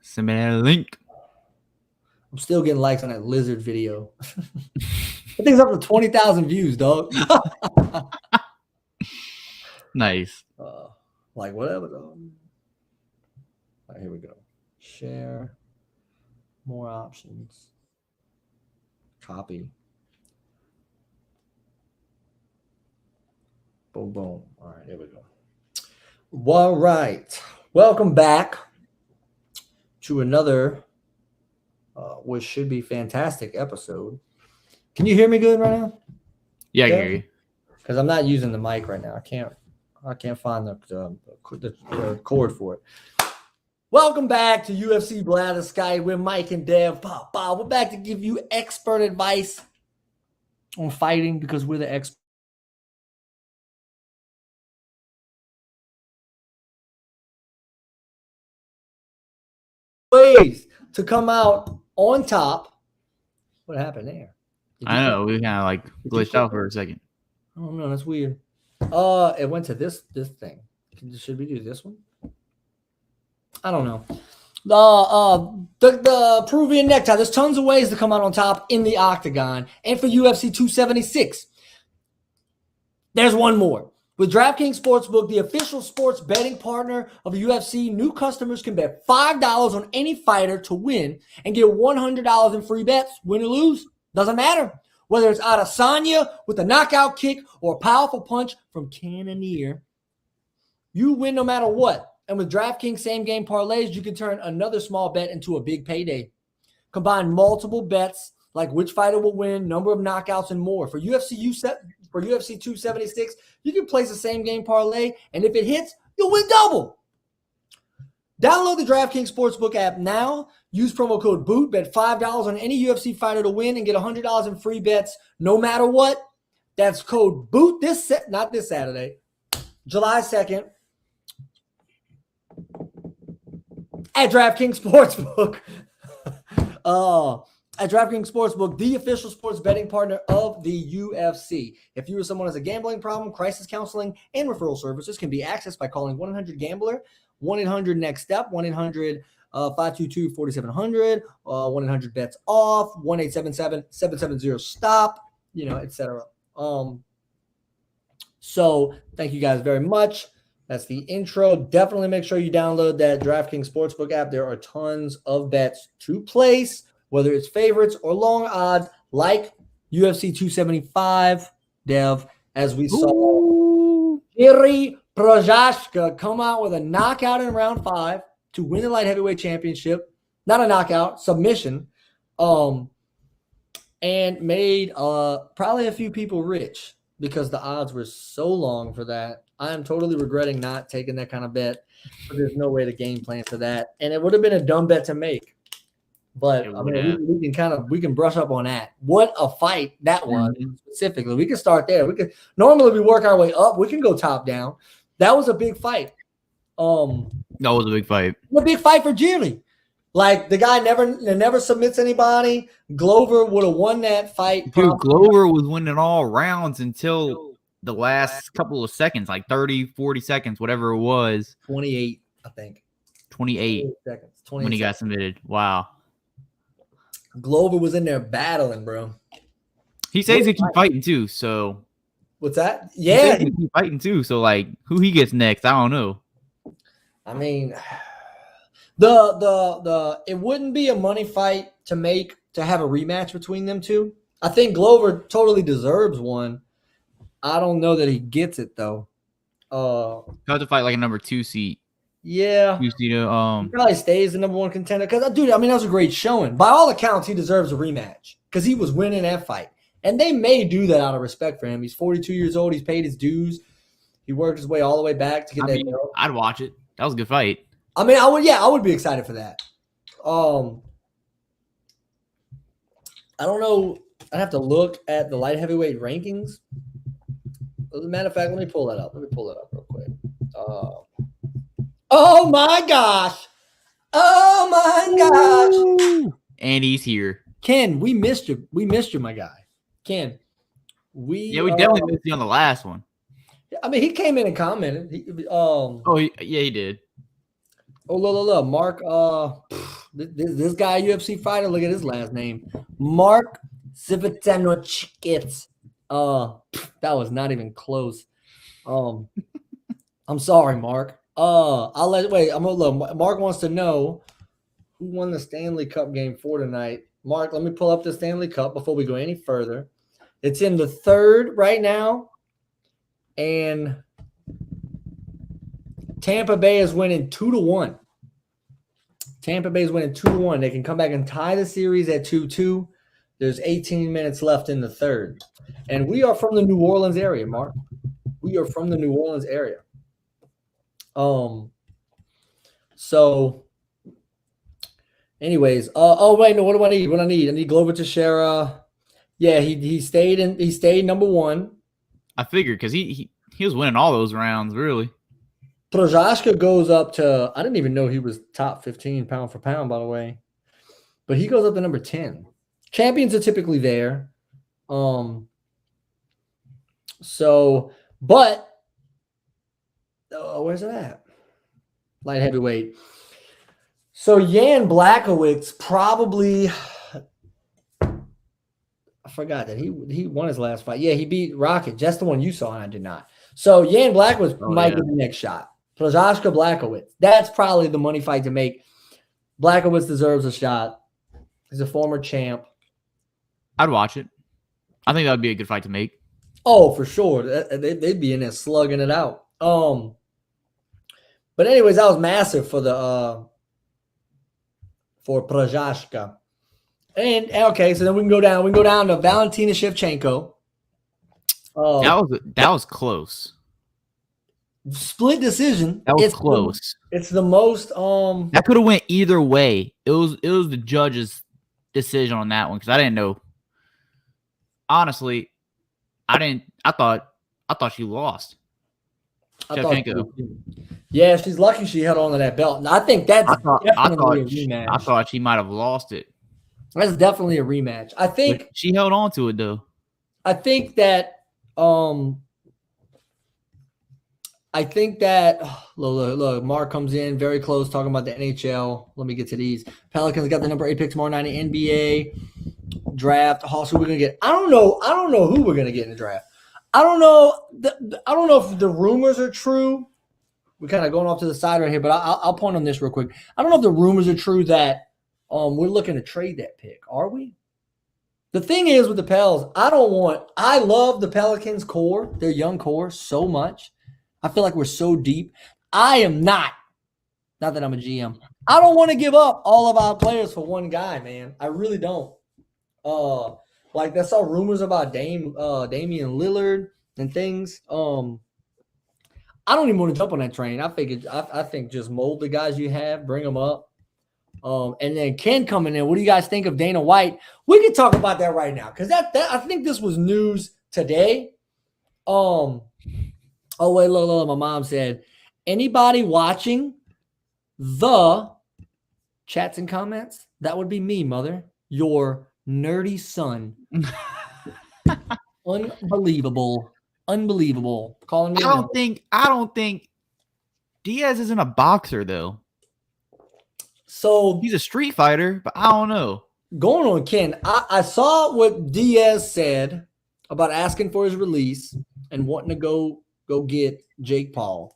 Send me that link. I'm still getting likes on that lizard video. That thing's up to 20,000 views, dog. Nice. Like whatever, dog. All right, here we go. Share. More options. Copy. Boom, boom. All right, here we go. All right. Welcome back to another, which should be fantastic episode. Can you hear me good right now? Yeah, I can hear you. Because I'm not using the mic right now. I can't find the cord for it. Welcome back to UFC Blatherskite with Mike and Dev. We're back to give you expert advice on fighting because we're the experts. Ways to come out on top. What happened there? I know we kind of like glitched out for a second. I don't know. That's weird. It went to this thing. Should we do this one? I don't know. The Peruvian necktie. There's tons of ways to come out on top in the octagon. And for UFC 276, there's one more. With DraftKings Sportsbook, the official sports betting partner of the UFC, new customers can bet $5 on any fighter to win and get $100 in free bets. Win or lose, doesn't matter. Whether it's Adesanya with a knockout kick or a powerful punch from Cannonier, you win no matter what. And with DraftKings same-game parlays, you can turn another small bet into a big payday. Combine multiple bets like which fighter will win, number of knockouts, and more. For UFC 276, you can place a same-game parlay, and if it hits, you'll win double. Download the DraftKings Sportsbook app now. Use promo code BOOT. Bet $5 on any UFC fighter to win and get $100 in free bets no matter what. That's code BOOT not this Saturday, July 2nd at DraftKings Sportsbook. At DraftKings Sportsbook, the official sports betting partner of the UFC. If you or someone has a gambling problem, crisis counseling and referral services can be accessed by calling 1-800-GAMBLER, 1-800-NEXT-STEP, 1-800-522-4700, 1-800-BETS-OFF, 1-877-770-STOP, etc. So thank you guys very much. That's the intro. Definitely make sure you download that DraftKings Sportsbook app. There are tons of bets to place, whether it's favorites or long odds, like UFC 275, Dev, as we saw Jiri Prochazka come out with a knockout in round 5 to win the light heavyweight championship. Not a knockout, submission, and made probably a few people rich because the odds were so long for that. I am totally regretting not taking that kind of bet, but there's no way to game plan for that. And it would have been a dumb bet to make. But I mean, we can brush up on that. What a fight that was specifically. We can start there. Normally we work our way up. We can go top down. That was a big fight. That was a big fight. A big fight for Jiri. Like the guy never submits anybody. Glover would have won that fight. Dude, Glover was winning all rounds until the last couple of seconds, like 30, 40 seconds, whatever it was. 28, I think. 28 seconds. When he got submitted. Wow. Glover was in there battling, bro. He says he keep fighting too, so. What's that? Yeah. He keep fighting too, so like who he gets next, I don't know. I mean, it wouldn't be a money fight to have a rematch between them two. I think Glover totally deserves one. I don't know that he gets it though. He'll have to fight like a number 2 seed. Yeah. He probably stays the number 1 contender. Because, dude, I mean, that was a great showing. By all accounts, he deserves a rematch because he was winning that fight. And they may do that out of respect for him. He's 42 years old. He's paid his dues. He worked his way all the way back to get that belt. I'd watch it. That was a good fight. I mean, I would be excited for that. I don't know. I'd have to look at the light heavyweight rankings. As a matter of fact, let me pull that up. Real quick. Oh my gosh. And he's here. Ken, we missed you. We missed you, my guy. Ken, we definitely missed you on the last one. I mean, he came in and commented. He did. Oh, look, Mark. This guy, UFC fighter, look at his last name. Mark Zivotanovic. That was not even close. I'm sorry, Mark. I'm gonna look. Mark wants to know who won the Stanley Cup game for tonight. Mark, let me pull up the Stanley Cup before we go any further. It's in the third right now, and Tampa Bay is winning 2-1. Tampa Bay is winning 2-1. They can come back and tie the series at 2-2. There's 18 minutes left in the third. And we are from the New Orleans area, Mark. We are from the New Orleans area. So anyways, wait, no, what do I need? I need Glover Teixeira. Yeah, he stayed number one. I figured because he was winning all those rounds, really. Prochaska goes up to, I didn't even know he was top 15 pound for pound, by the way. But he goes up to number 10. Champions are typically there. Where's it at? Light heavyweight. So Jan Blachowicz probably, I forgot that he won his last fight. Yeah, he beat Rocket. That's the one you saw, and I did not. So Jan Blachowicz might get the next shot. Prochaska Blachowicz. That's probably the money fight to make. Blachowicz deserves a shot. He's a former champ. I'd watch it. I think that would be a good fight to make. Oh, for sure. They'd be in there slugging it out. But anyways, that was massive for Prochaska. And okay, so then we can go down. We can go down to Valentina Shevchenko. That was close. Split decision. That was close. It's the most. That could have went either way. It was the judge's decision on that one because I didn't know. Honestly, I thought she lost. Yeah, she's lucky she held on to that belt. And I think that's definitely a rematch. I thought she might have lost it. That's definitely a rematch. I think but she held on to it though. I think that look, Mark comes in very close talking about the NHL. Let me get to these. Pelicans got the number 8 pick tomorrow night in NBA draft. Also, we're gonna get. I don't know who we're gonna get in the draft. I don't know if the rumors are true. We're kind of going off to the side right here, but I'll point on this real quick. I don't know if the rumors are true that we're looking to trade that pick. Are we? The thing is with the Pels, I love the Pelicans core, their young core, so much. I feel like we're so deep. I am not that I'm a GM. I don't want to give up all of our players for one guy, man. I really don't. Like I saw rumors about Damian Lillard and things. I don't even want to jump on that train. I think just mold the guys you have, bring them up. And then Ken coming in. What do you guys think of Dana White? We can talk about that right now because that I think this was news today. Oh wait, look, my mom said, anybody watching the chats and comments? That would be me, mother. Your nerdy son. Unbelievable. Calling me. I don't think Diaz isn't a boxer though. So he's a street fighter, but I don't know. Going on, Ken, I saw what Diaz said about asking for his release and wanting to go get Jake Paul.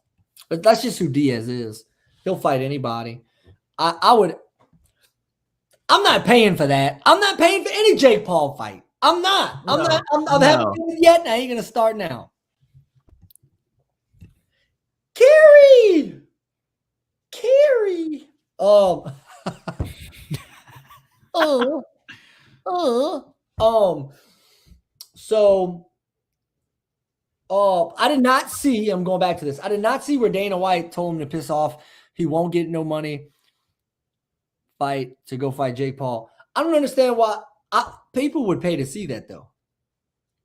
But that's just who Diaz is. He'll fight anybody. I'm not paying for that. I'm not paying for any Jake Paul fight. I'm not. I haven't done it yet. Now you're gonna start now. Carrie. I did not see. I'm going back to this. I did not see where Dana White told him to piss off. He won't get no money. To go fight Jake Paul. I don't understand why people would pay to see that though.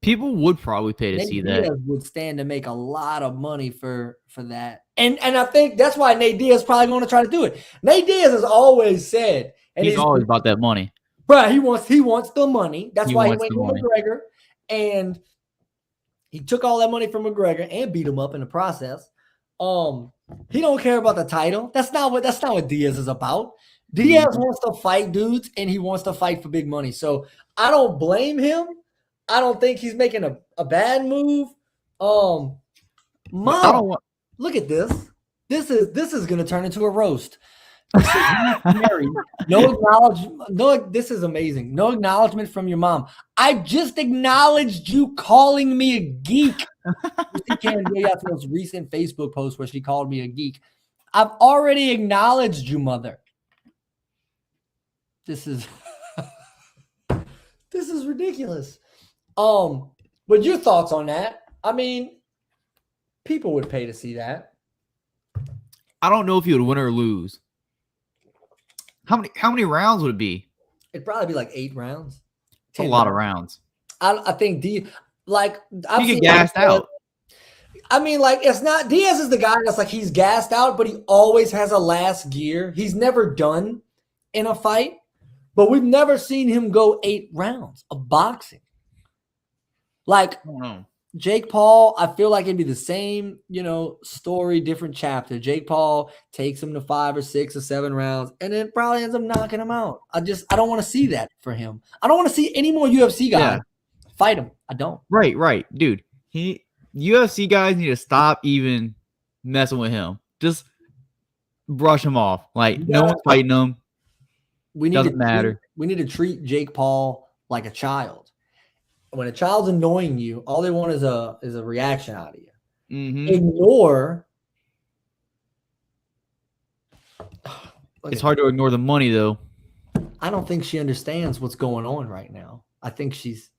People would probably pay to see that. Would stand to make a lot of money for that. And I think that's why Nate Diaz is probably going to try to do it. Nate Diaz has always said, and he's always about that money. Right, he wants the money. That's why he went to McGregor, and he took all that money from McGregor and beat him up in the process. He don't care about the title. That's not what Diaz is about. Diaz wants to fight dudes and he wants to fight for big money. So I don't blame him. I don't think he's making a bad move. Mom, look at this. This is gonna turn into a roast. No acknowledgement. No, this is amazing. No acknowledgement from your mom. I just acknowledged you calling me a geek. She can't get out to those recent Facebook posts where she called me a geek. I've already acknowledged you, mother. This is this is ridiculous. But your thoughts on that? I mean, people would pay to see that. I don't know if he would win or lose. How many rounds would it be? It'd probably be like 8 rounds. It's a lot of rounds. I think he get gassed out. I mean, like, it's not Diaz is the guy that's like he's gassed out, but he always has a last gear. He's never done in a fight, but we've never seen him go 8 rounds of boxing. Like, I don't know. Jake Paul, I feel like it'd be the same, story, different chapter. Jake Paul takes him to 5 or 6 or 7 rounds and then probably ends up knocking him out. I don't want to see that for him. I don't want to see any more UFC guys fight him. I don't. Right. Dude, UFC guys need to stop even messing with him. Just brush him off. Like, no one's fighting him. Doesn't matter. We need to treat Jake Paul like a child. When a child's annoying you, all they want is a reaction out of you. Mm-hmm. Ignore. It's hard to ignore the money, though. I don't think she understands what's going on right now. I think she's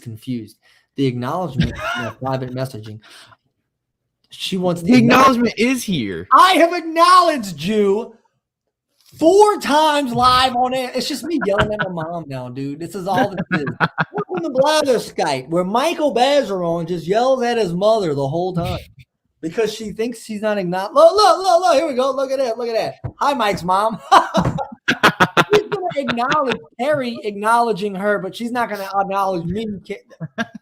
confused. The acknowledgement, private messaging. She wants the acknowledgement is here. I have acknowledged you 4 times live on it. It's just me yelling at my mom now, dude. This is all this is. Welcome to Blatherskite, where Michael Bazeron just yells at his mother the whole time because she thinks she's not acknowledged. Look, here we go. Look at that. Hi, Mike's mom. She's going to acknowledge Terry acknowledging her, but she's not going to acknowledge me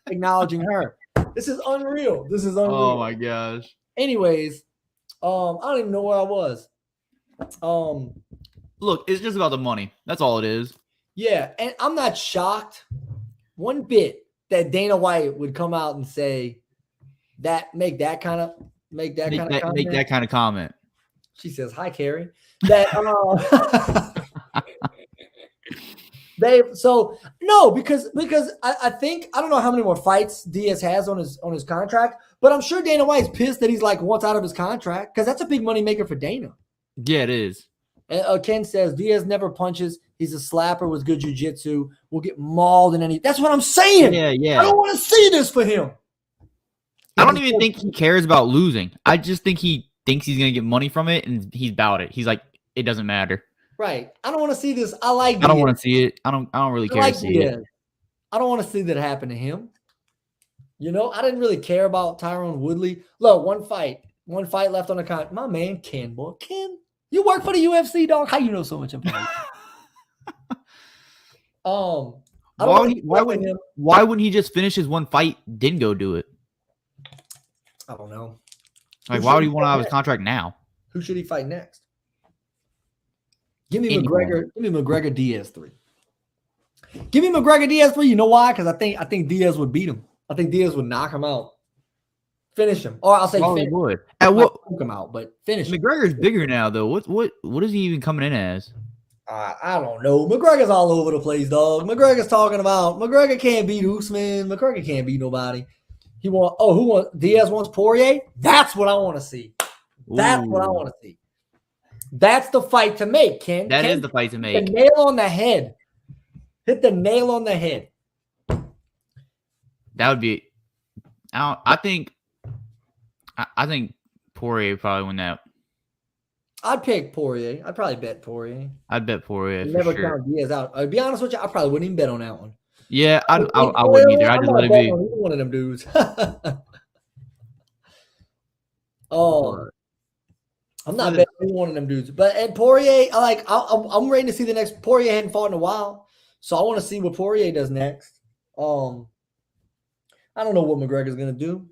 acknowledging her. This is unreal. Oh, my gosh. Anyways, I don't even know where I was. Look, it's just about the money. That's all it is. Yeah, and I'm not shocked one bit that Dana White would come out and say make that kind of comment. She says, "Hi, Carrie." Because I think I don't know how many more fights Diaz has on his contract, but I'm sure Dana White's pissed that he's like once out of his contract because that's a big money maker for Dana. Yeah, it is. And Ken says Diaz never punches. He's a slapper with good jiu-jitsu. Will get mauled in any. That's what I'm saying. Yeah. I don't want to see this for him. I don't even think he cares about losing. I just think he thinks he's gonna get money from it, and he's about it. He's like, it doesn't matter. Right. I don't want to see this. I don't want to see it. I don't really care to see it. I don't want to see that happen to him. I didn't really care about Tyron Woodley. Look, one fight left on the contract. My man, Ken, boy. Ken, you work for the UFC, dog. How you know so much information? Why wouldn't he just finish his one fight, then go do it? I don't know. Like, why would he want to have his contract now? Who should he fight next? Give me McGregor. Give me McGregor Diaz 3. Give me McGregor Diaz 3. You know why? Because I think Diaz would beat him. I think Diaz would knock him out. Finish him. Or I'll say finish him. Would. Knock him out, but finish him. McGregor's bigger now, though. What is he even coming in as? I don't know. McGregor's all over the place, dog. McGregor's talking about McGregor can't beat Usman. McGregor can't beat nobody. Diaz wants Poirier? That's what I want to see. That's what I want to see. That's the fight to make, Ken. That is the fight to make. The nail on the head. Hit the nail on the head. That would be. I think Poirier would probably win that. I'd pick Poirier. I'd probably bet Poirier. I'd bet Poirier. Never count Diaz out. I'll be honest with you, I probably wouldn't even bet on that one. Yeah, I wouldn't either. I just let it be. One of them dudes. I'm not betting either one of them dudes. But at Poirier, I'm ready to see the next. Poirier hadn't fought in a while, so I want to see what Poirier does next. I don't know what McGregor's gonna do.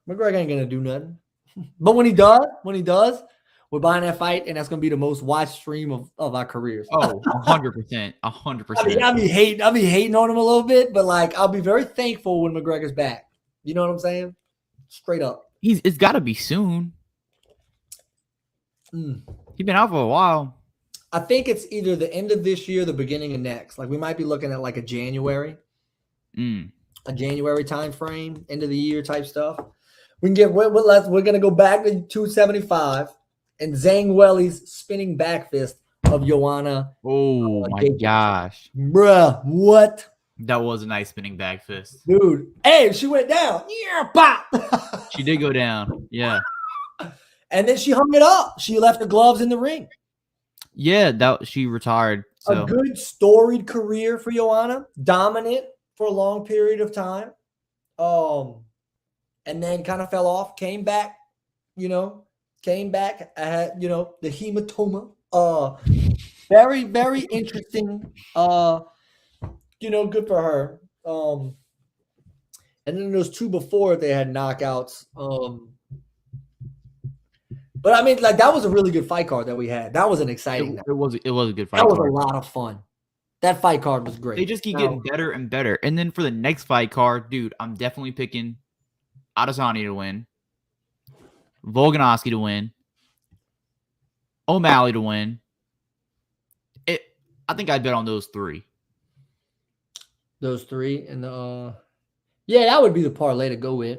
McGregor ain't gonna do nothing. But when he does, we're buying that fight, and that's gonna be the most watched stream of our careers. Oh, 100%. 100%. I'll be hating on him a little bit, but like I'll be very thankful when McGregor's back. You know what I'm saying? Straight up. It's got to be soon. He's been out for a while. I think it's either the end of this year, the beginning of next. Like we might be looking at like a January time frame, end of the year type stuff. We can get. We're gonna go back to 275 and Zhang Weili's spinning back fist of Joanna. Oh my gosh, bruh, what? That was a nice spinning back fist, dude. Hey, she went down. Yeah, pop. She did go down. Yeah, and then she hung it up. She left the gloves in the ring. Yeah, that she retired. So. A good storied career for Joanna, dominant for a long period of time. And then kind of fell off, came back, had, the hematoma. Very, very interesting. Good for her. And then those two before they had knockouts. But I mean, like that was a really good fight card that we had. That was an exciting. It was a good fight. That was a lot of fun. That fight card was great. They just keep getting better and better. And then for the next fight card, dude, I'm definitely picking Adesanya to win, Volkanovski to win, O'Malley to win. I think I'd bet on those three. Those three, and that would be the parlay to go with.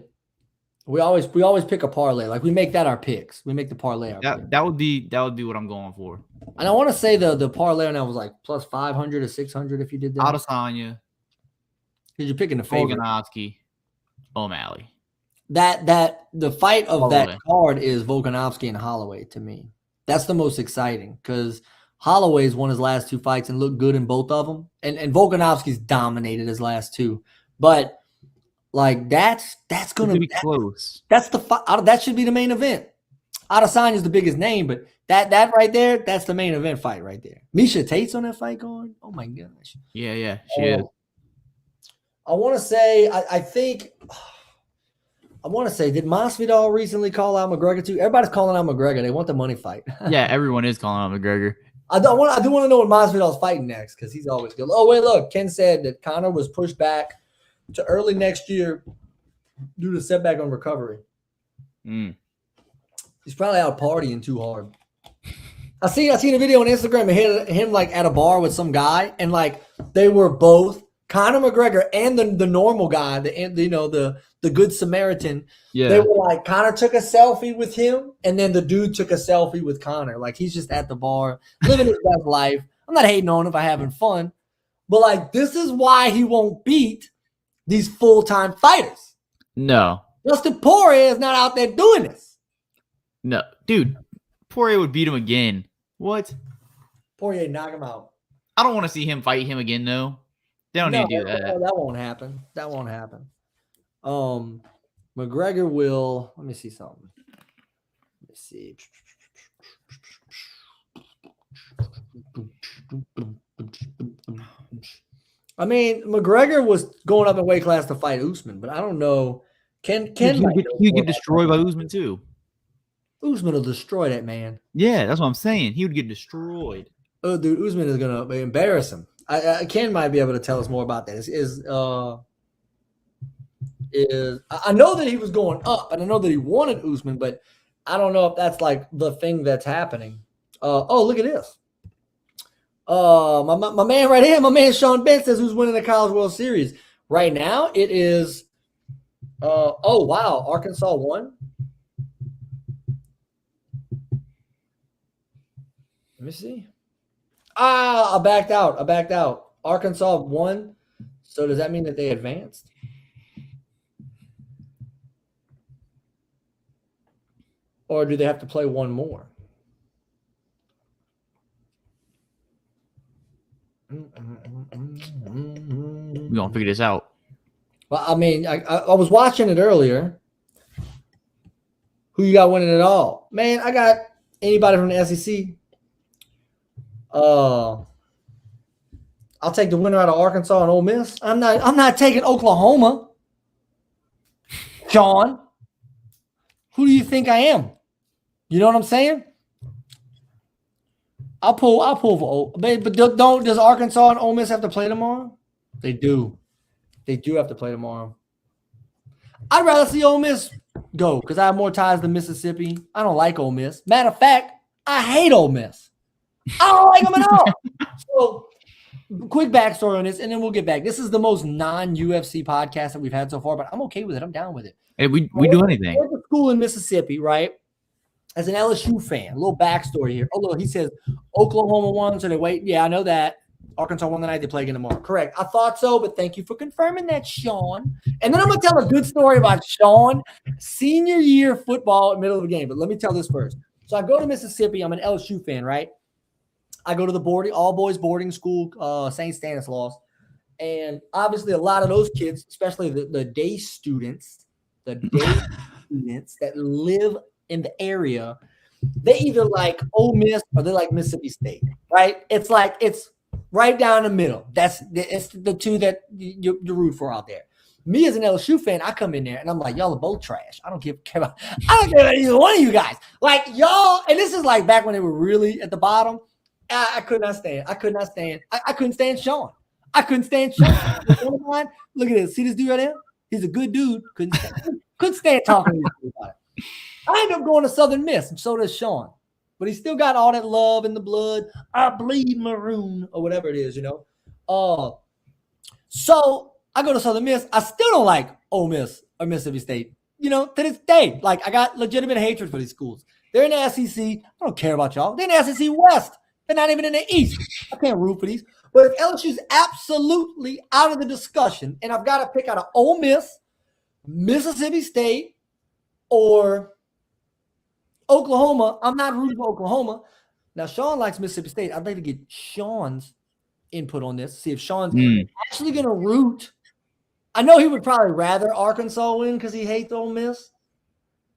We always pick a parlay. Like we make that our picks. We make the parlay our picks. That would be what I'm going for. And I want to say the parlay on that was like plus 500 or 600 if you did that. Adesanya. Because you're picking the favorite. Volkanovski, O'Malley. That the fight of that card is Volkanovski and Holloway to me. That's the most exciting because Holloway's won his last two fights and looked good in both of them. And Volkanovski's dominated his last two. But like that's gonna be close. That's the fight. That should be the main event. Adesanya is the biggest name, but that right there, that's the main event fight right there. Miesha Tate's on that fight card. Oh my gosh. Yeah, she is. I want to say, did Masvidal recently call out McGregor too? Everybody's calling out McGregor. They want the money fight. Yeah, everyone is calling out McGregor. I do want to know what Masvidal's fighting next because he's always good. Oh wait, look, Ken said that Conor was pushed back to early next year due to setback on recovery. He's probably out partying too hard. I seen a video on Instagram of him like at a bar with some guy, and like they were both Conor McGregor and the normal guy, the good Samaritan. Yeah. They were like Conor took a selfie with him, and then the dude took a selfie with Conor. Like he's just at the bar living his best life. I'm not hating on him by having fun, but like this is why he won't beat these full-time fighters. No. Dustin Poirier is not out there doing this. No. Dude, Poirier would beat him again. What? Poirier knock him out. I don't want to see him fight him again, though. They don't need to do that. That won't happen. That won't happen. McGregor will. Let me see something. Let me see. I mean, McGregor was going up in weight class to fight Usman, but I don't know. You get destroyed by Usman too. Usman will destroy that man. Yeah, that's what I'm saying. He would get destroyed. Oh, dude, Usman is gonna embarrass him. Ken might be able to tell us more about that. I know that he was going up, and I know that he wanted Usman, but I don't know if that's like the thing that's happening. Look at this. My man right here, my man Sean Ben says who's winning the College World Series right now. It is. Wow, Arkansas won. Let me see. I backed out. Arkansas won. So does that mean that they advanced? Or do they have to play one more? We're gonna figure this out. Well, I mean, I was watching it earlier. Who you got winning it all? Man, I got anybody from the SEC. I'll take the winner out of Arkansas and Ole Miss. I'm not taking Oklahoma. Sean. Who do you think I am? You know what I'm saying? I'll pull for but don't does Arkansas and Ole Miss have to play tomorrow? They do. They do have to play tomorrow. I'd rather see Ole Miss go because I have more ties to Mississippi. I don't like Ole Miss. Matter of fact, I hate Ole Miss. I don't like them at all. So, quick backstory on this, and then we'll get back. This is the most non-UFC podcast that we've had so far, but I'm okay with it. I'm down with it. Hey, we do anything. I went to school in Mississippi, right? As an LSU fan, a little backstory here. Oh, look, he says Oklahoma won, so they wait. Yeah, I know that. Arkansas won the night. They play again tomorrow. Correct. I thought so, but thank you for confirming that, Sean. And then I'm going to tell a good story about Sean, senior year football in the middle of the game. But let me tell this first. So I go to Mississippi. I'm an LSU fan, right? I go to the all-boys boarding school, St. Stanislaus. And obviously a lot of those kids, especially the day students, that live in the area, they either like Ole Miss or they like Mississippi State, right? It's like it's right down the middle. It's the two that you root for out there. Me as an LSU fan, I come in there and I'm like, y'all are both trash. I don't care about either one of you guys. Like y'all, and this is like back when they were really at the bottom. I could not stand. I couldn't stand Sean. I couldn't stand Sean. Look at this. See this dude right there? He's a good dude. Couldn't stand talking to me about it. I ended up going to Southern Miss, and so does Sean. But he still got all that love in the blood. I bleed maroon, or whatever it is, you know. So I go to Southern Miss. I still don't like Ole Miss or Mississippi State. You know, to this day. Like, I got legitimate hatred for these schools. They're in the SEC. I don't care about y'all. They're in the SEC West. They're not even in the East. I can't root for these. But if LSU's absolutely out of the discussion, and I've got to pick out of Ole Miss, Mississippi State, or Oklahoma, I'm not rooting for Oklahoma. Now, Sean likes Mississippi State. I'd like to get Sean's input on this, see if Sean's actually going to root. I know he would probably rather Arkansas win because he hates Ole Miss,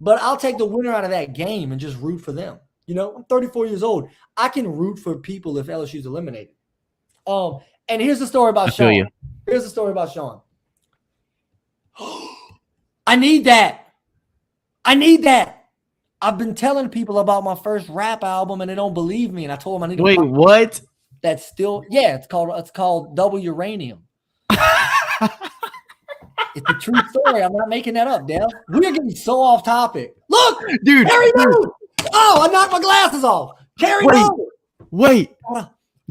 but I'll take the winner out of that game and just root for them. You know, I'm 34 years old. I can root for people if LSU's eliminated. And here's the story about Sean. Here's the story about Sean. I need that. I've been telling people about my first rap album and they don't believe me. And I told them I need to wait, what? That's still, yeah, it's called Double Uranium. It's a true story. I'm not making that up, Dale. We are getting so off topic. Look, dude. Carry on. Oh, I knocked my glasses off. Carry on. Wait,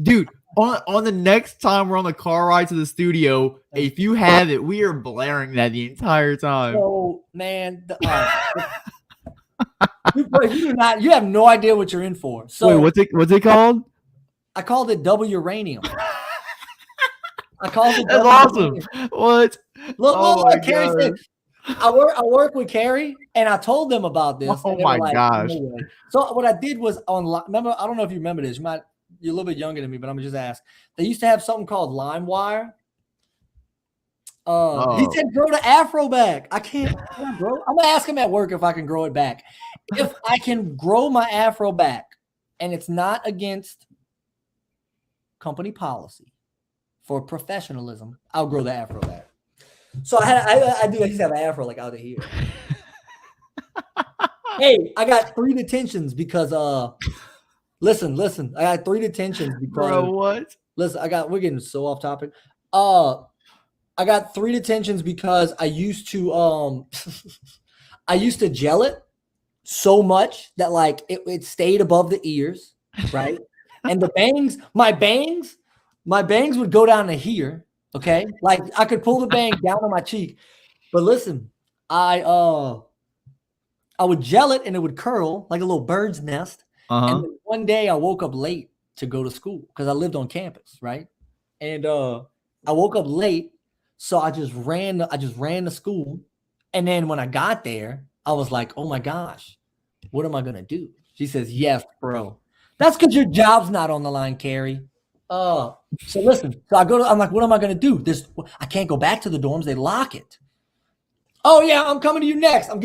dude. On the next time we're on the car ride to the studio, if you have it, we are blaring that the entire time. Oh man, you have no idea what you're in for. So wait, what's it called? I called it Double Uranium. I called it. That's awesome. Uranium. What? Look, Carrie said, I work with Carrie, and I told them about this. Oh my gosh! No way. So what I did was remember, I don't know if you remember this. You're a little bit younger than me, but I'm gonna just ask. They used to have something called LimeWire. He said, "Grow the afro back." I can't grow. I'm gonna ask him at work if I can grow it back. If I can grow my afro back, and it's not against company policy for professionalism, I'll grow the afro back. So I do. I used to have an afro like out of here. Hey, I got 3 detentions because listen. I got 3 detentions because bro, what? Listen, we're getting so off topic. I got 3 detentions because I used to gel it so much that like it stayed above the ears, right? And the bangs, my bangs would go down to here. Okay, like I could pull the bang down on my cheek, but listen, I would gel it and it would curl like a little bird's nest. And then one day I woke up late to go to school because I lived on campus, right? And I woke up late, so I just ran to school. And then when I got there, I was like, "Oh my gosh, what am I gonna do?" She says, "Yes, bro. That's because your job's not on the line, Carrie." So listen, I'm like, what am I going to do? I can't go back to the dorms. They lock it. Oh yeah, I'm coming to you next. I'm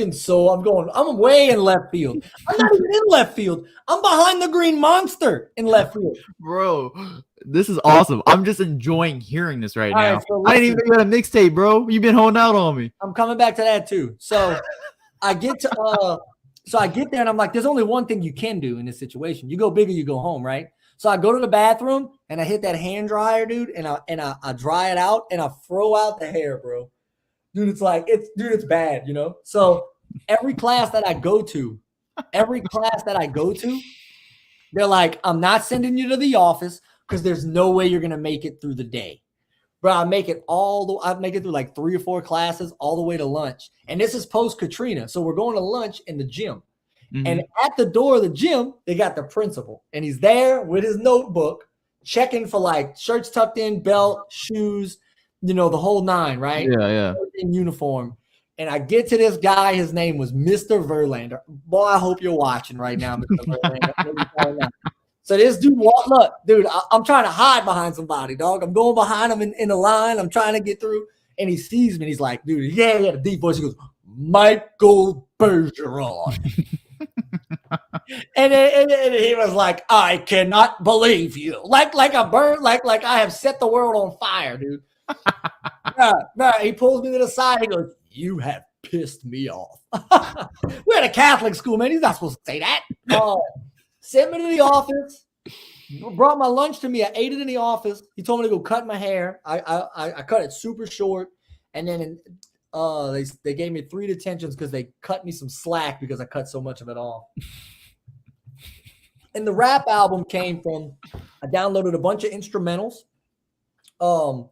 way in left field. I'm not even in left field. I'm behind the green monster in left field. Bro, this is awesome. I'm just enjoying hearing this right now. Right, so I didn't even think you had a mixtape, bro. You've been holding out on me. I'm coming back to that too. So I get to So I get there and I'm like, there's only one thing you can do in this situation. You go big or you go home, right? So I go to the bathroom and I hit that hand dryer, dude, and I dry it out and I throw out the hair, bro. Dude, it's bad, you know? So every class that I go to, they're like, I'm not sending you to the office because there's no way you're gonna make it through the day. Bro, I make it through like 3 or 4 classes all the way to lunch. And this is post Katrina. So we're going to lunch in the gym. Mm-hmm. And at the door of the gym, they got the principal. And he's there with his notebook, checking for like shirts tucked in, belt, shoes, the whole 9, right? Yeah. In uniform. And I get to this guy, his name was Mr. Verlander. Boy, I hope you're watching right now, Mr. Verlander. So this dude, look, dude, I'm trying to hide behind somebody, dog. I'm going behind him in the line. I'm trying to get through. And he sees me. And he's like, dude, he had a deep voice. He goes, Michael Bergeron. and he was like, I cannot believe you. Like a bird, like I have set the world on fire, dude. He pulls me to the side. He goes, you have pissed me off. We're at a Catholic school, man. He's not supposed to say that. Sent me to the office, brought my lunch to me. I ate it in the office. He told me to go cut my hair. I cut it super short. And then they gave me 3 detentions because they cut me some slack because I cut so much of it off. And the rap album came from, I downloaded a bunch of instrumentals. And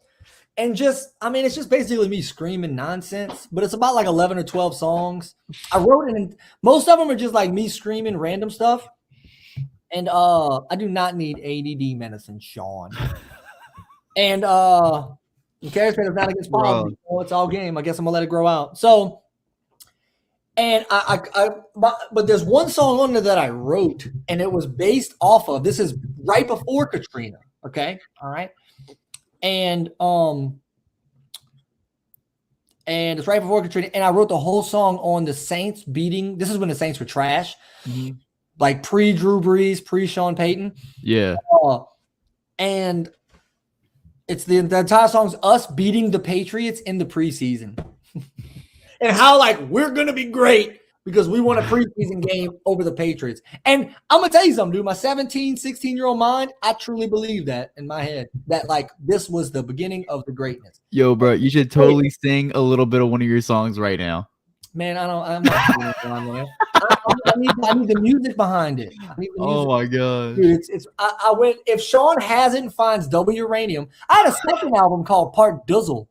it's just basically me screaming nonsense, but it's about like 11 or 12 songs. I wrote it, and most of them are just like me screaming random stuff. And I do not need ADD medicine, Sean. And okay, so it's not against politics. It's all game. I guess I'm gonna let it grow out. So, and but there's one song on there that I wrote, and it was based off of. This is right before Katrina. Okay, all right, and it's right before Katrina, and I wrote the whole song on the Saints beating. This is when the Saints were trash. Mm-hmm. Like pre-Drew Brees, pre-Sean Payton. Yeah. And it's the entire song's us beating the Patriots in the preseason. And how, like, we're going to be great because we won a preseason game over the Patriots. And I'm going to tell you something, dude. My 17, 16-year-old mind, I truly believe that in my head. That, like, this was the beginning of the greatness. Yo, bro, you should totally sing a little bit of one of your songs right now. Man, I'm not doing it on there. I need the music behind it. Oh my god, dude! I went. If Sean hasn't finds Double Uranium, I had a second album called Part Dizzle.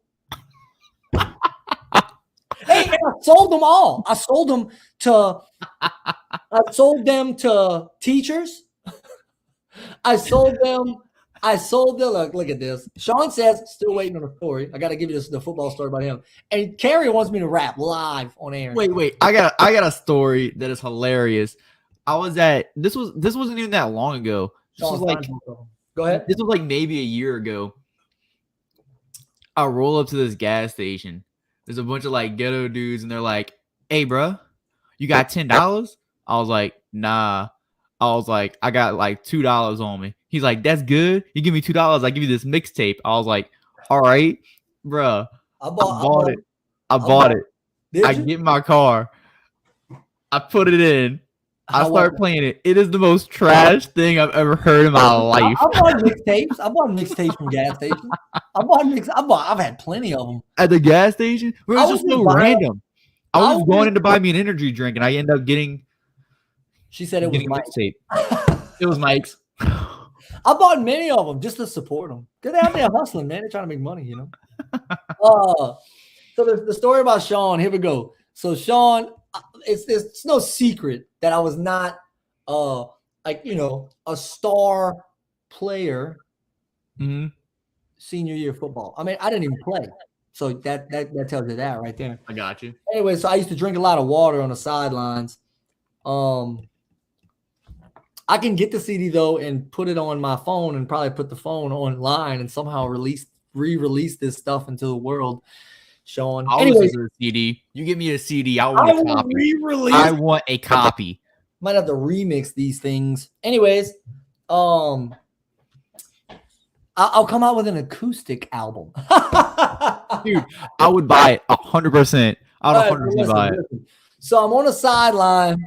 Hey, and I sold them all. I sold them to teachers. I sold them. Look at this. Sean says, still waiting on a story. I got to give you the football story about him. And Carrie wants me to rap live on air. Wait. I got a story that is hilarious. This wasn't even that long ago. This was like, go ahead. This was like maybe a year ago. I roll up to this gas station. There's a bunch of like ghetto dudes, and they're like, "Hey, bro, you got $10?" I was like, "Nah." I was like, I got like $2 on me. He's like, that's good. You give me $2, I give you this mixtape. I was like, all right, bro. I bought it. I get in my car. I put it in. I start playing it. It is the most trash thing I've ever heard in my life. I bought mixtapes from gas stations. I've had plenty of them. At the gas station? It was just so random. I was going in to buy me an energy drink, and I end up getting... She said it was Mike's. It was Mike's. I bought many of them just to support them. Because they're out there hustling, man. They're trying to make money, So the story about Sean, here we go. So Sean, it's no secret that I was not a star player senior year of football. I mean, I didn't even play. So that tells you that right there. I got you. Anyway, so I used to drink a lot of water on the sidelines. I can get the CD though and put it on my phone and probably put the phone online and somehow re-release this stuff into the world. Sean, anyway, a CD. You give me a CD. I want a copy. I want a copy. Might have to remix these things. Anyways, I'll come out with an acoustic album. Dude, I would buy it 100%. I would 100% buy it. So I'm on a sideline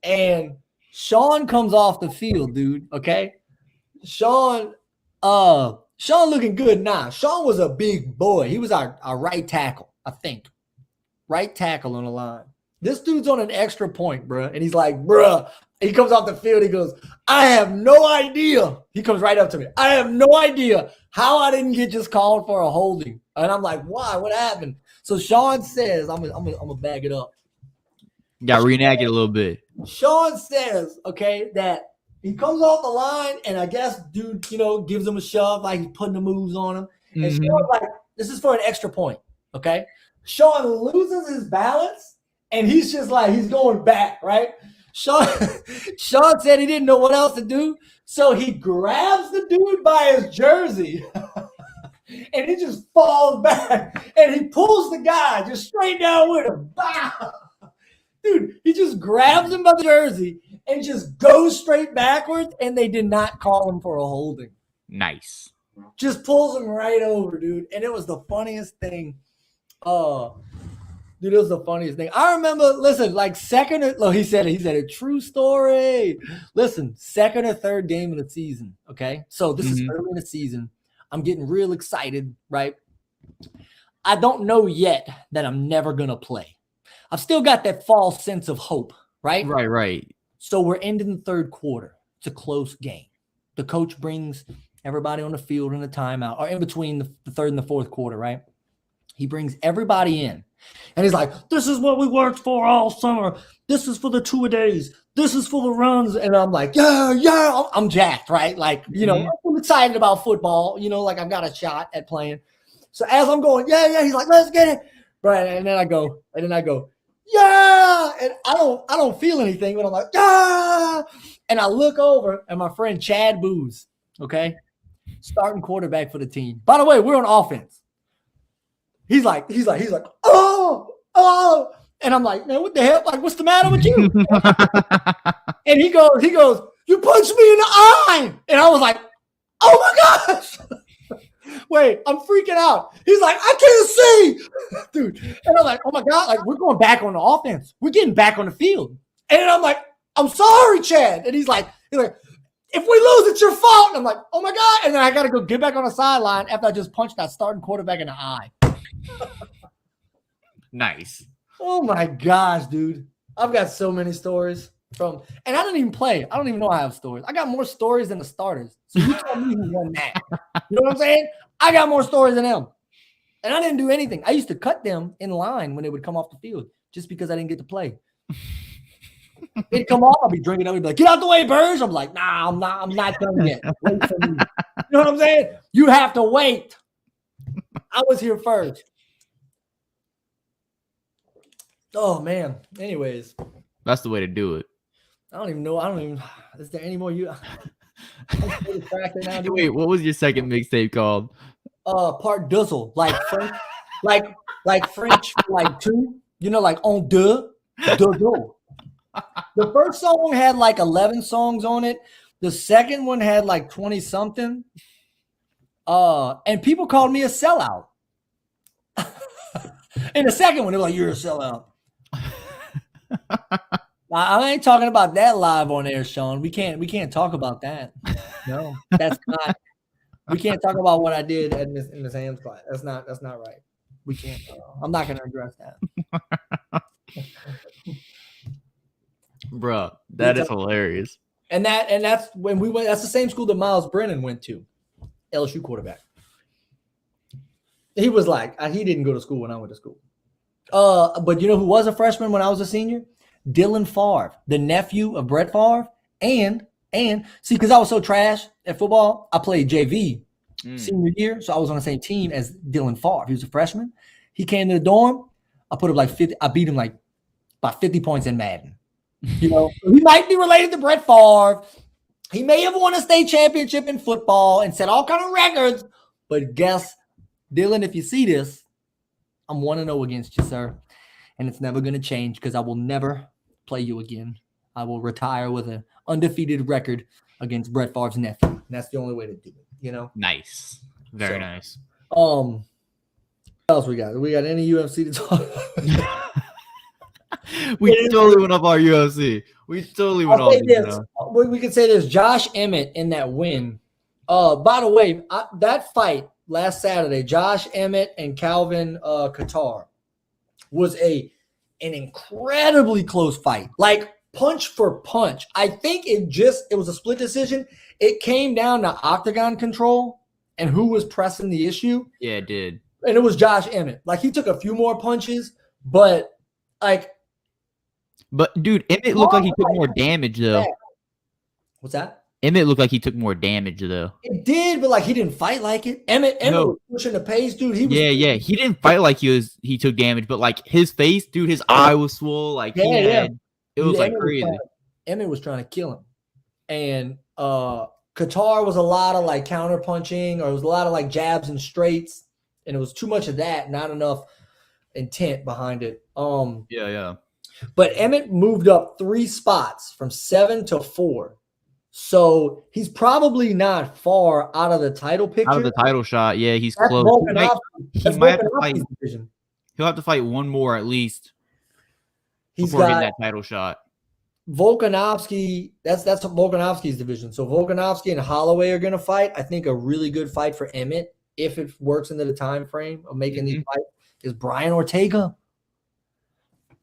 And Sean comes off the field, dude. Okay. Sean looking good now. Sean was a big boy. He was our right tackle, I think. Right tackle on the line. This dude's on an extra point, bro. And he's like, bruh. He comes off the field. He goes, I have no idea. He comes right up to me. I have no idea how I didn't get just called for a holding. And I'm like, why? What happened? So Sean says, I'm gonna bag it up. Got reenacted a little bit. Sean says, okay, that he comes off the line, and I guess dude, gives him a shove, like he's putting the moves on him. And Sean's like, this is for an extra point, okay? Sean loses his balance, and he's just like, he's going back, right? Sean said he didn't know what else to do, so he grabs the dude by his jersey, and he just falls back, and he pulls the guy just straight down with him. Bah! Dude, he just grabs him by the jersey and just goes straight backwards, and they did not call him for a holding. Nice. Just pulls him right over, dude. And it was the funniest thing. Dude, it was the funniest thing. I remember, listen, like he said a true story. Listen, second or third game of the season, okay? So this is early in the season. I'm getting real excited, right? I don't know yet that I'm never going to play. I've still got that false sense of hope, right? Right. So we're ending the third quarter. It's a close game. The coach brings everybody on the field in the timeout, or in between the third and the fourth quarter, right? He brings everybody in. And he's like, this is what we worked for all summer. This is for the two-a-days. This is for the runs. And I'm like, yeah. I'm jacked, right? Like, I'm excited about football. Like I've got a shot at playing. So as I'm going, yeah, he's like, let's get it. Right. And then I go, yeah. And I don't feel anything, but I'm like, yeah. And I look over, and my friend Chad Booz, okay, starting quarterback for the team. By the way, we're on offense. He's like, oh. And I'm like, man, what the hell? Like, what's the matter with you? And he goes, you punched me in the eye. And I was like, oh my gosh. Wait, I'm freaking out. He's like, I can't see. Dude. And I'm like, oh my God, like we're going back on the offense. We're getting back on the field. And I'm like, I'm sorry, Chad. And he's like, if we lose, it's your fault. And I'm like, oh my God. And then I got to go get back on the sideline after I just punched that starting quarterback in the eye. Nice. Oh my gosh, dude. I've got so many stories and I didn't even play. I don't even know I have stories. I got more stories than the starters. So you tell me who won that. You know what I'm saying? I got more stories than them. And I didn't do anything. I used to cut them in line when they would come off the field just because I didn't get to play. They'd come off, I'll be drinking up. He'd be like, get out the way, Burge. I'm like, nah, I'm not done yet. Wait for me. You know what I'm saying? You have to wait. I was here first. Oh, man. Anyways. That's the way to do it. I don't even know. Is there any more Wait, what was your second mixtape called? Part Duzzle. Like French, like French, like two. Like on deux. Duzzle. The first song had like 11 songs on it. The second one had like 20 something. And people called me a sellout. In the second one, they were like, you're a sellout. I ain't talking about that live on air, Sean. We can't talk about that. No, that's not. We can't talk about what I did in Miss Ham's class. That's not right. We can't. I'm not going to address that. Bro, that is hilarious. And that's when we went. That's the same school that Miles Brennan went to, LSU quarterback. He was like, he didn't go to school when I went to school. But you know who was a freshman when I was a senior? Dylan Favre, the nephew of Brett Favre. And see, because I was so trash at football, I played JV senior year. So I was on the same team as Dylan Favre. He was a freshman. He came to the dorm. I put up like 50. I beat him like by 50 points in Madden. He might be related to Brett Favre. He may have won a state championship in football and set all kind of records. But guess, Dylan, if you see this, I'm 1-0 against you, sir. And it's never going to change because I will never play you again. I will retire with an undefeated record against Brett Favre's nephew. And that's the only way to do it, Nice. Very nice. What else we got? We got any UFC to talk about? We totally went up our UFC. We totally went I'll off say these, this. We could say this. Josh Emmett in that win. By the way, that fight last Saturday, Josh Emmett and Calvin Qatar, was an incredibly close fight. Like punch for punch. I think it was a split decision. It came down to octagon control and who was pressing the issue. Yeah, it did. And it was Josh Emmett. Like he took a few more punches, but like. But dude, Emmett looked like he took more damage though. What's that? Emmett looked like he took more damage though. It did, but like he didn't fight like it. Emmett was pushing the pace, dude. He was He didn't fight like he took damage, but like his face, dude, his eye was swole. Like it was like crazy. Emmett was trying to kill him. And Qatar was a lot of like counter punching, or it was a lot of like jabs and straights, and it was too much of that, not enough intent behind it. But Emmett moved up 3 spots from 7 to 4. So he's probably not far out of the title picture. Out of the title shot, yeah, he's close. He might have to fight. He'll have to fight one more at least before getting that title shot. Volkanovski, that's Volkanovski's division. So Volkanovski and Holloway are going to fight. I think a really good fight for Emmett, if it works into the time frame of making these fights, is Brian Ortega.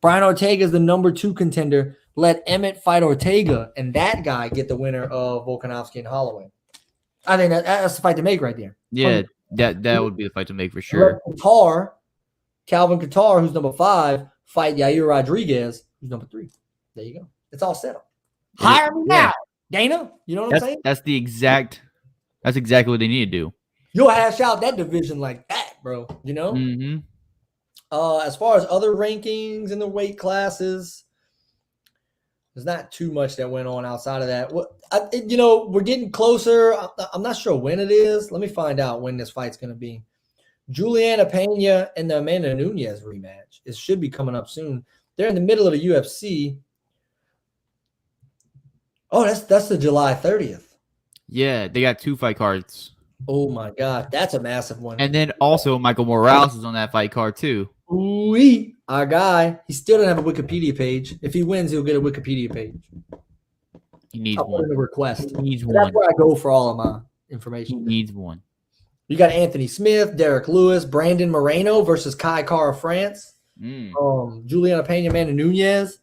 Brian Ortega is the number 2 contender. Let Emmett fight Ortega, and that guy get the winner of Volkanovski and Holloway. I think that's the fight to make right there. Yeah, that would be the fight to make for sure. Calvin Qatar, who's number 5, fight Yair Rodriguez, who's number 3. There you go. It's all set up. Hire me now, Dana. You know what I'm saying? That's exactly what they need to do. You'll hash out that division like that, bro. You know? Mm-hmm. As far as other rankings in the weight classes, there's not too much that went on outside of that. We're getting closer. I'm not sure when it is. Let me find out when this fight's going to be. Juliana Pena and the Amanda Nunes rematch. It should be coming up soon. They're in the middle of the UFC. Oh, that's the July 30th. Yeah, they got 2 fight cards. Oh my God, that's a massive one. And then also Michael Morales is on that fight card too. Ooh, our guy. He still doesn't have a Wikipedia page. If he wins, he'll get a Wikipedia page. He needs I'll one. put in a request. He needs one. That's where I go for all of my information. He needs one. You got Anthony Smith, Derek Lewis, Brandon Moreno versus Kai Kara France. Juliana Pena, Amanda Nunes.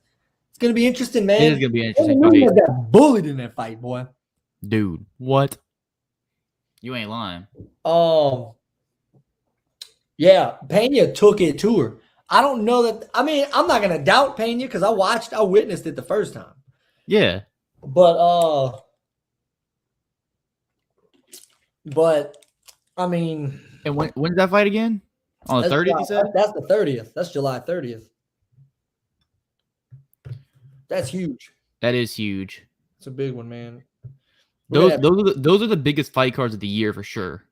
It's gonna be interesting, man. It is gonna be an interesting fight. Nunes got bullied in that fight, boy. Dude, what? You ain't lying. Yeah, Pena took it to her. I don't know that. I mean, I'm not gonna doubt Pena because I witnessed it the first time. Yeah, but I mean, and when's that fight again? On the 30th, you said? That's the 30th. That's July 30th. That's huge. That is huge. It's a big one, man. Those are the biggest fight cards of the year for sure.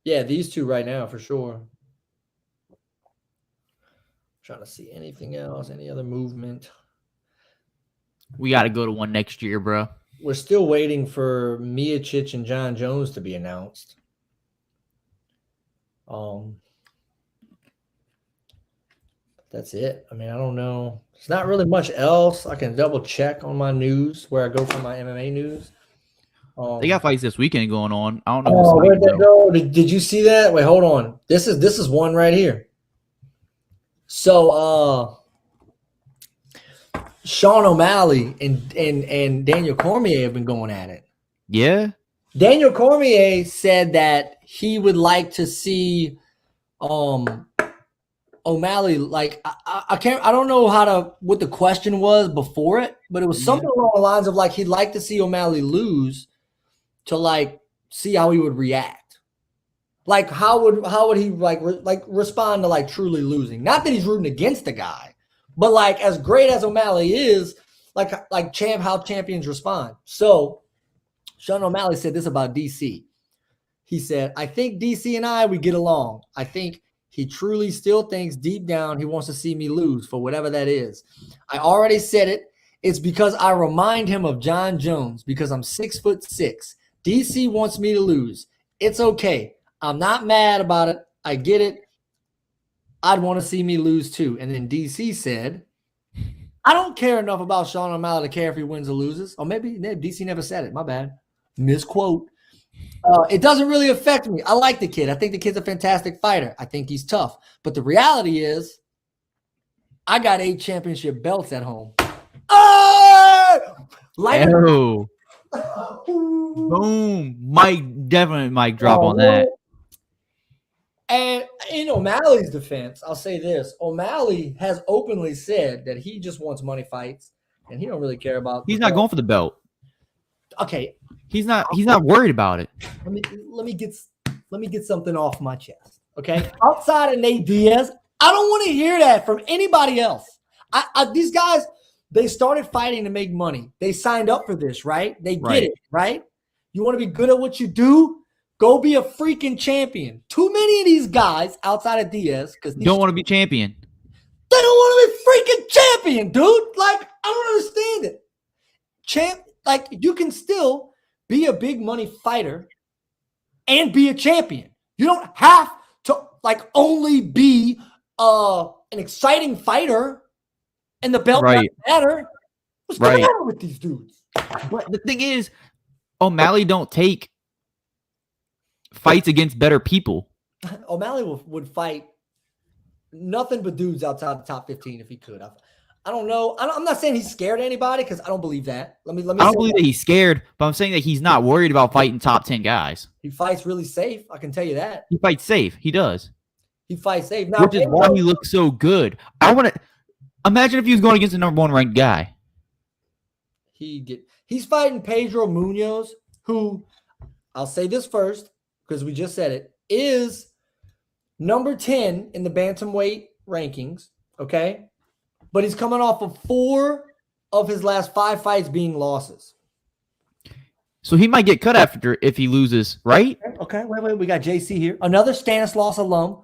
Yeah, these 2 right now for sure. Trying to see anything else, any other movement. We got to go to one next year, bro. We're still waiting for Miocic and John Jones to be announced. That's it. I mean, I don't know. There's not really much else. I can double check on my news where I go for my MMA news. They got fights this weekend going on. I don't know. Where'd that go? Did you see that? Wait, hold on. This is one right here. So, Sean O'Malley and Daniel Cormier have been going at it. Yeah. Daniel Cormier said that he would like to see O'Malley, like I don't know what the question was before it, but it was something along the lines of like he'd like to see O'Malley lose to like see how he would react. Like how would he like respond to like truly losing? Not that he's rooting against the guy, but like as great as O'Malley is, how champions respond. So Sean O'Malley said this about DC. He said, "I think DC and I would get along. I think he truly still thinks deep down he wants to see me lose for whatever that is. I already said it. It's because I remind him of John Jones because I'm 6'6". DC wants me to lose. It's okay. I'm not mad about it. I get it. I'd want to see me lose too." And then DC said, I don't care enough about Sean O'Malley to care if he wins or loses. Or maybe DC never said it. My bad. Misquote. It doesn't really affect me. I like the kid. I think the kid's a fantastic fighter. I think he's tough. But the reality is, I got 8 championship belts at home. Like, oh, boom! Definitely mic drop on that. And in O'Malley's defense, I'll say this: O'Malley has openly said that he just wants money fights, and he don't really care about. He's not going for the belt. Okay, he's not worried about it. Let me get something off my chest. Okay, outside of Nate Diaz, I don't want to hear that from anybody else. These guys, they started fighting to make money. They signed up for this, right? They get it, right? You want to be good at what you do? Go be a freaking champion. Too many of these guys outside of Diaz because don't want to be champion. They don't want to be freaking champion, dude. Like, I don't understand it. Like, you can still be a big money fighter and be a champion. You don't have to only be an exciting fighter and the belt doesn't matter. What's the matter with these dudes? But the thing is, O'Malley don't take fights against better people. O'Malley would fight nothing but dudes outside the top 15 if he could. I don't know. I'm not saying he's scared of anybody because I don't believe that. Let me. I don't believe that he's scared, but I'm saying that he's not worried about fighting top 10 guys. He fights really safe. I can tell you that. He fights safe. He does. He fights safe. Now, which is why he looks so good. I want to imagine if he was going against the number 1 ranked guy. He's fighting Pedro Munoz, who, I'll say this first because we just said it, is number 10 in the bantamweight rankings. Okay. But he's coming off of 4 of his last 5 fights being losses. So he might get cut after if he loses, right? Okay, wait. We got JC here. Another Stanislaus alum.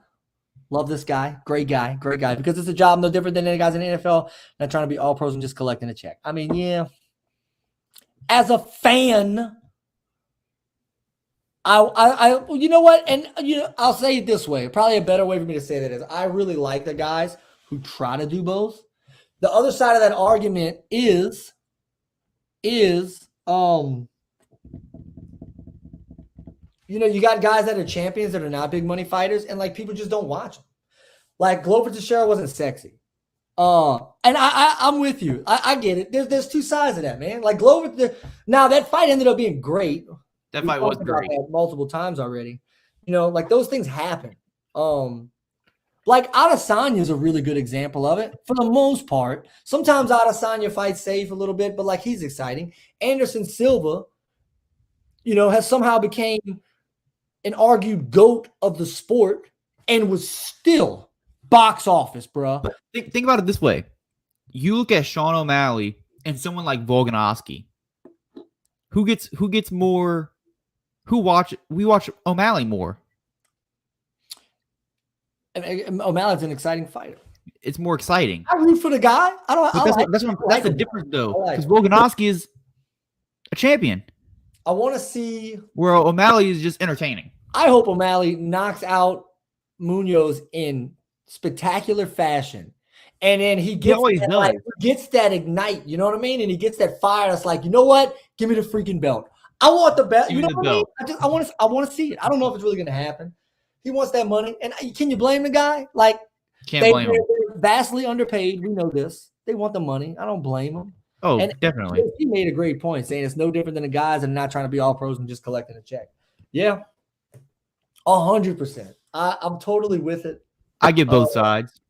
Love this guy. Great guy. Because it's a job no different than any guys in the NFL. Not trying to be all pros and just collecting a check. I mean, yeah. As a fan, I you know what? And I'll say it this way. Probably a better way for me to say that is I really like the guys who try to do both. The other side of that argument is you got guys that are champions that are not big money fighters, and people just don't watch them. Like Glover Teixeira wasn't sexy. And I'm with you. I get it. There's 2 sides of that, man. Like Glover, now that fight ended up being great. That fight was great. Multiple times already. Those things happen. Adesanya is a really good example of it for the most part. Sometimes Adesanya fights safe a little bit, but he's exciting. Anderson Silva, has somehow became an argued GOAT of the sport and was still box office, bro. But think about it this way. You look at Sean O'Malley and someone like Volkanovski. We watch O'Malley more. And O'Malley's an exciting fighter. It's more exciting. I root for the guy. That's the difference, though. Because Volkanovski is a champion. I want to see where O'Malley is just entertaining. I hope O'Malley knocks out Munoz in spectacular fashion. And then he gets that ignite, you know what I mean? And he gets that fire that's like, you know what? Give me the freaking belt. I want the belt. You know what I mean? I want to see it. I don't know if it's really going to happen. He wants that money. And can you blame the guy? Can't blame him. They're vastly underpaid. We know this. They want the money. I don't blame them. Oh, definitely. He made a great point saying it's no different than the guys that are not trying to be all pros and just collecting a check. Yeah. 100%. I'm totally with it. I get both sides.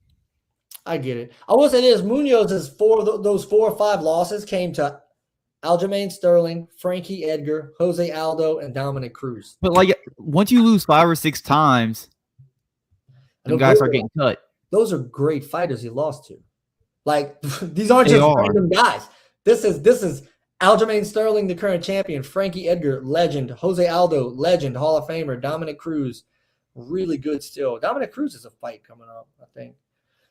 I get it. I will say this: Munoz's those 4 or 5 losses came to Aljamain Sterling, Frankie Edgar, Jose Aldo, and Dominic Cruz. But once you lose 5 or 6 times, the guys start getting cut. Those are great fighters he lost to. These aren't just random guys. This is Aljamain Sterling, the current champion, Frankie Edgar, legend, Jose Aldo, legend, Hall of Famer, Dominic Cruz, really good still. Dominic Cruz is a fight coming up, I think.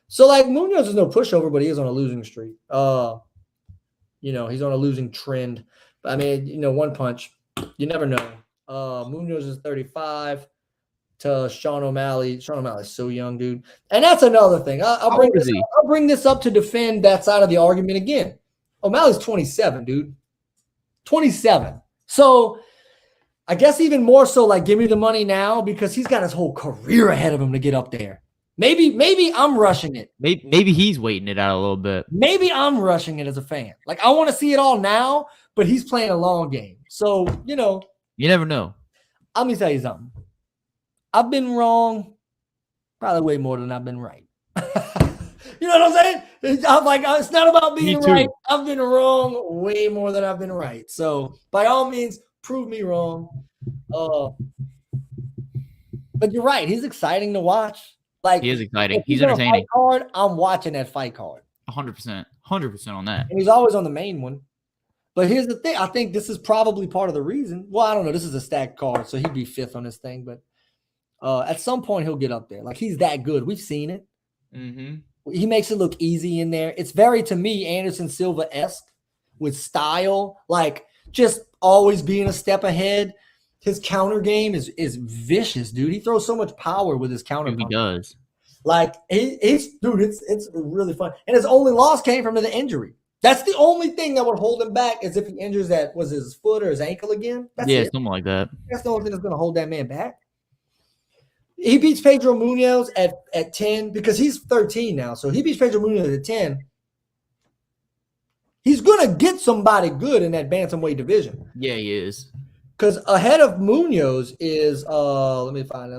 So Munoz is no pushover, but he is on a losing streak. He's on a losing trend. But I mean, one punch, you never know. Munoz is 35. to Sean O'Malley. Sean O'Malley's so young, dude. And that's another thing. I'll bring this up to defend that side of the argument again. O'Malley's 27, dude. 27. So I guess even more so, like, give me the money now because he's got his whole career ahead of him to get up there. Maybe I'm rushing it. Maybe he's waiting it out a little bit. Maybe I'm rushing it as a fan. Like, I want to see it all now, but he's playing a long game. So, you never know. Let me tell you something. I've been wrong probably way more than I've been right. You know what I'm saying? I'm like, it's not about being right. I've been wrong way more than I've been right. So, by all means, prove me wrong. But you're right. He's exciting to watch. Like, he is exciting. He's entertaining. Fight card, I'm watching that fight card. 100%. 100% on that. And he's always on the main one. But here's the thing. I think this is probably part of the reason. Well, I don't know. This is a stacked card, so he'd be 5th on this thing. But at some point, he'll get up there. Like, he's that good. We've seen it. Mm-hmm. He makes it look easy in there. It's very, to me, Anderson Silva-esque with style. Like, just always being a step ahead. His counter game is vicious, dude. He throws so much power with his counter. He does. Like, it's really fun. And his only loss came from the injury. That's the only thing that would hold him back, is if he injures that was his foot or his ankle again. That's it. Something like that. That's the only thing that's going to hold that man back. He beats Pedro Munoz at 10 because he's 13 now. So he beats Pedro Munoz at 10. He's going to get somebody good in that bantamweight division. Yeah, he is. Because ahead of Munoz is let me find.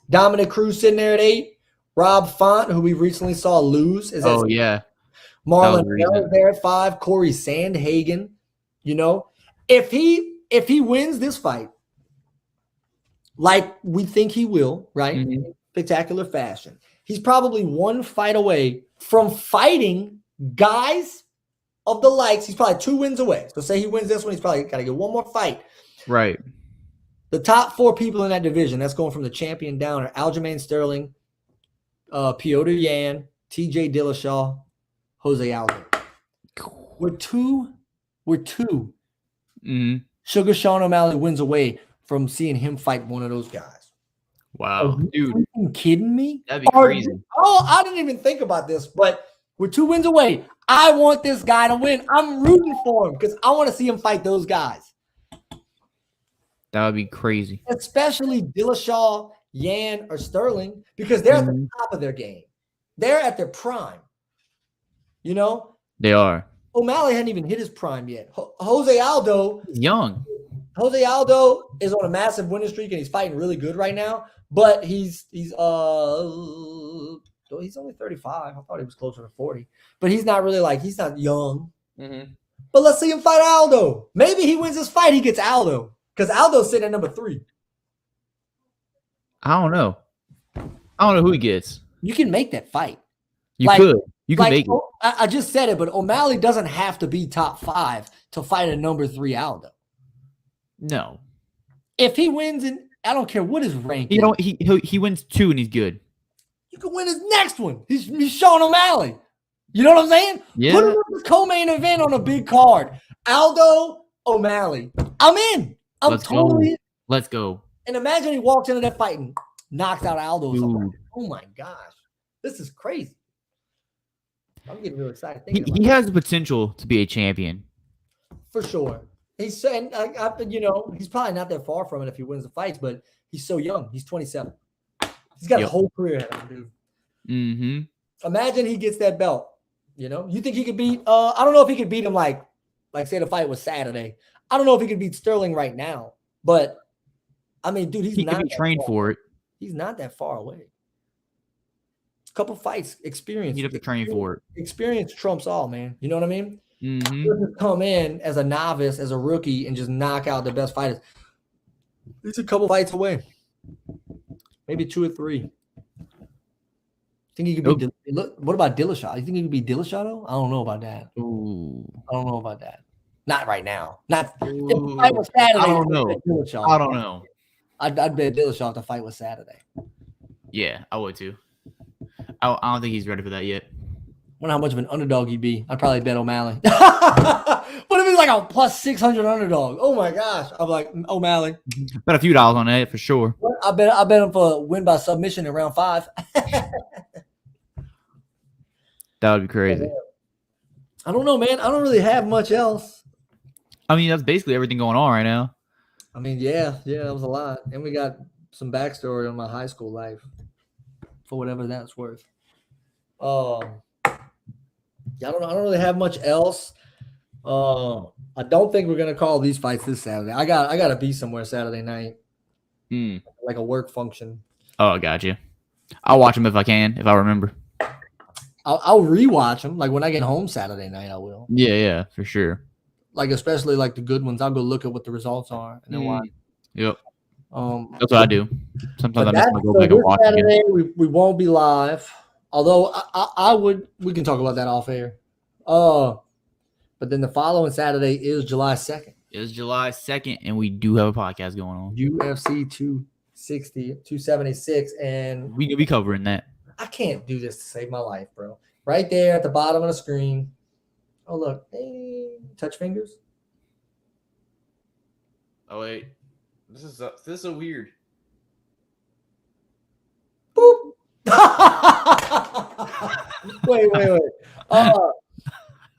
Dominic Cruz sitting there at 8. Rob Font, who we recently saw lose, is at 6. Yeah. Marlon Bell there at 5. Corey Sandhagen. If he wins this fight, like we think he will, right? Mm-hmm. Spectacular fashion. He's probably one fight away from fighting guys of the likes. He's probably 2 wins away. So say he wins this one, he's probably got to get one more fight. Right. The top 4 people in that division, that's going from the champion down, are Aljamain Sterling, Piotr Yan, TJ Dillashaw, Jose Aldo. We're two. Mm-hmm. Sugar Sean O'Malley wins away from seeing him fight one of those guys. Wow, dude. Are you kidding me? That'd be crazy. I didn't even think about this, but we're 2 wins away. I want this guy to win. I'm rooting for him because I want to see him fight those guys. That would be crazy. Especially Dillashaw, Yan, or Sterling, because they're at the top of their game. They're at their prime. They are. O'Malley hadn't even hit his prime yet. Jose Aldo. He's young. Jose Aldo is on a massive winning streak, and he's fighting really good right now. But he's only 35. I thought he was closer to 40. But he's not really he's not young. Mm-hmm. But let's see him fight Aldo. Maybe he wins this fight, he gets Aldo. Because Aldo's sitting at number 3. I don't know. I don't know who he gets. You can make that fight. You could. You can make it. I just said it, but O'Malley doesn't have to be top 5 to fight a number 3 Aldo. No. If he wins, and I don't care what his rank is. He wins 2 and he's good. You can win his next one. He's Sean O'Malley. You know what I'm saying? Yeah. Put him in the co-main event on a big card. Aldo O'Malley. I'm in. Let's go. And imagine he walks into that fight and knocks out Aldo. Oh my gosh. This is crazy. I'm getting really excited. He has the potential to be a champion. For sure. He's saying, he's probably not that far from it if he wins the fights, but he's so young. He's 27. He's got a whole career ahead of him, dude. Mm-hmm. Imagine he gets that belt. You think he could beat? I don't know if he could beat him like say the fight was Saturday. I don't know if he could beat Sterling right now, but I mean, dude, he could be trained for it. He's not that far away. A couple fights, experience. You'd have to train for it. Experience trumps all, man. You know what I mean? Mm-hmm. Just come in as a novice, as a rookie, and just knock out the best fighters. He's a couple fights away, maybe 2 or 3. Think he could be? What about Dillashaw? You think he could be Dillashaw though? I don't know about that. Ooh. I don't know about that. Not right now. Not if the fight was Saturday. I don't know. I'd bet Dillashaw if the fight was Saturday. Yeah, I would too. I don't think he's ready for that yet. Wonder how much of an underdog he'd be. I'd probably bet O'Malley. What if he's like a plus 600 underdog. Oh my gosh. I'm like, O'Malley. Bet a few dollars on that for sure. I bet him for win by submission in round 5. That would be crazy. I don't know, man. I don't really have much else. I mean, that's basically everything going on right now. I mean, yeah, that was a lot. And we got some backstory on my high school life for whatever that's worth. Yeah, I don't really have much else. I don't think we're gonna call these fights this Saturday. I gotta be somewhere Saturday night, like a work function. Oh, I got you. I'll watch them if I can, if I remember. I'll rewatch them. Like when I get home Saturday night, I will. Yeah, for sure. Like especially like the good ones, I'll go look at what the results are and then watch. Yep. That's what I do. Sometimes I miss my go So back and this watch Saturday, again. we won't be live. Although I would, we can talk about that off air. But then the following Saturday is July 2nd. It's July 2nd, and we do have a podcast going on. UFC 276, and We could be covering that. I can't do this to save my life, bro. Right there at the bottom of the screen. Oh, look. Hey, touch fingers. Oh, wait. This is so weird. Boop. Wait.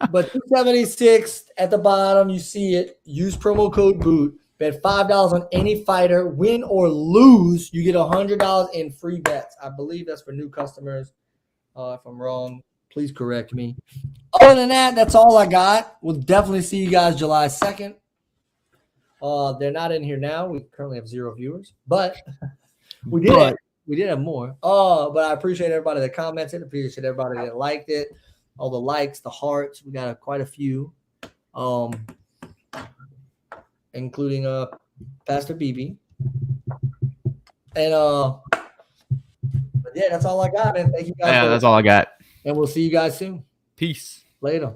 But 276 at the bottom, you see it. Use promo code BOOT. Bet $5 on any fighter. Win or lose, you get $100 in free bets. I believe that's for new customers. If I'm wrong, please correct me. Other than that, that's all I got. We'll definitely see you guys July 2nd. They're not in here now. We currently have 0 viewers, but we did have more. But I appreciate everybody that commented. Appreciate everybody that liked it. All the likes, the hearts. We got quite a few, including Pastor BB. And but yeah, that's all I got, man. Thank you guys. Yeah, that's all I got. And we'll see you guys soon. Peace. Later.